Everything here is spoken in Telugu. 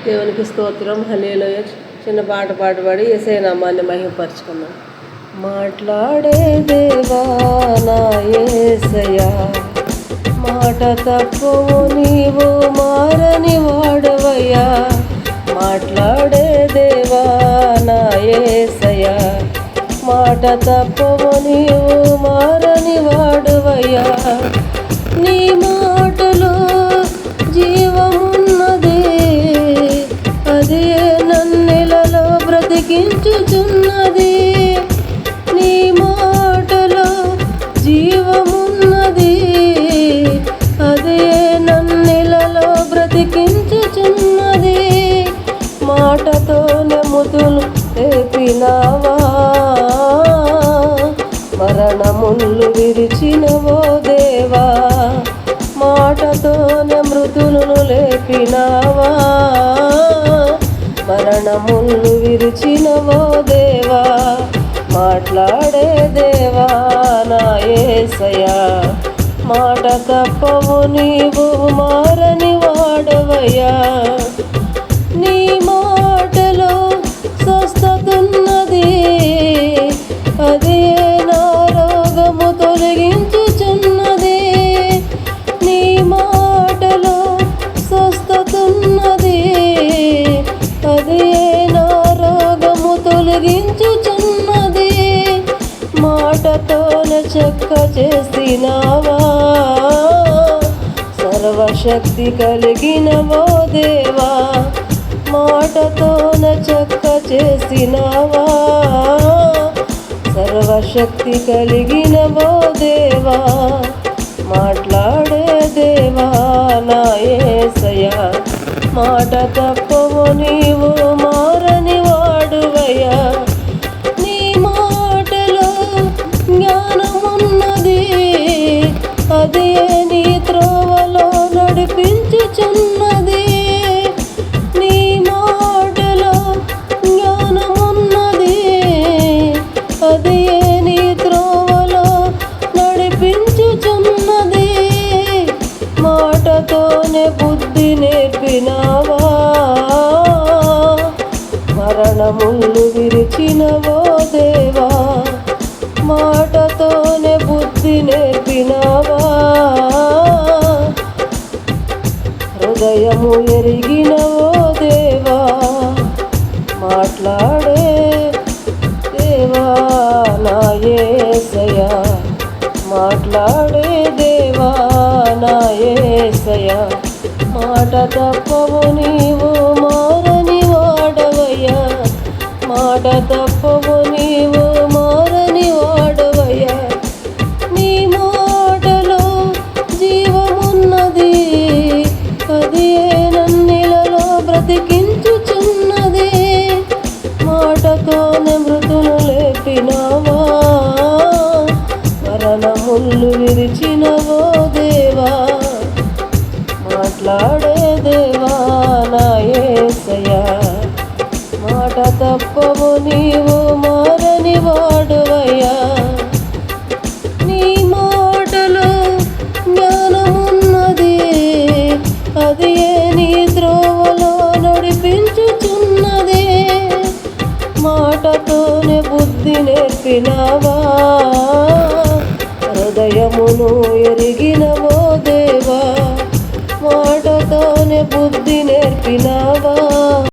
దేవునికి స్తోత్రం. హల్లెలూయ. చిన్న పాట పాడి యేసయ్య నామాన్ని మహిమపరచుకున్నాం. మాట్లాడే దేవా నా యేసయ్యా, మాట తప్పవు నీవు మారని వాడవయ్యా. మాట్లాడే దేవా నా యేసయ్యా, మాట తప్పవు నీవు మారని వాడవయ్యా. నీ మాటలో జీవమున్నది, అదే నన్నెలలో బ్రతికించుచున్నది. నీ మాటలో జీవమున్నది, అదే నన్నెలలో బ్రతికించుచున్నది. మాటతోనే మృతులు లేపినావా, మరణములు విరిచినవో దేవా. మాటతోనే మృతులను లేపినావా, మరణములు విరిచినవో దేవా. మాట్లాడే దేవా నా యేసయ్యా, మాట తప్పవు నీవు మారని వాడవయ్యా. నీ మాటలో స్వస్థతున్నది, అదే నా రోగము తొలగించుచున్నది. నీ మాటలో స్వస్థతున్నది, అదే నా రోగము తొలగించుచున్నది. మాటతోనే చెక్క చేసినావా, సర్వశక్తి కలిగినవో దేవా. మాటతోనే చెక్క చేసినావా, సర్వశక్తి కలిగినవో దేవా. మాట్లాడే దేవా నా యేసయ్యా, మాట తప్పవు నీవు మారని వాడువయ్యా. నీ మాటలో జ్ఞానమున్నది, అదే నీ త్రోవలో నడిపించుచున్నది. నీ మాటలో జ్ఞానమున్నది, అదే నీ త్రోవలో నడిపించుచున్నది. మాటతోనే బుద్ధి నేర్పినావా, మరణములు విరిచినవో దేవా. మాటతోనే బుద్ధి నేర్పినావా, హృదయము ఎరిగినవో దేవా. మాట్లాడే దేవా నా యేసయ్యా, మాట్లాడే దేవా నా యేసయ్యా. మాట తప్పవు నీవు మారని వాడవయ్యా. మాట తప్పవు నీవు మారని వాడవయ్యా. నీ మాటలో జీవమున్నది, అదే నన్నిలలో బ్రతికించుచున్నది. మాటతోనే మృతులు లేపినావా, మరణములు విరిచినవో దేవా. మాట్లాడే దేవా నా యేసయ్యా, మాట తప్పవు నీవు మారని వాడవయ్యా. నీ మాటలో జ్ఞానమున్నది, అది నీ త్రోవలో నడిపించుచున్నది. మాటతోనే బుద్ధి నేర్పినావా, హృదయమును ఎరిగినవో దేవా. మాటతోనే బుద్ధి నేర్పినావా.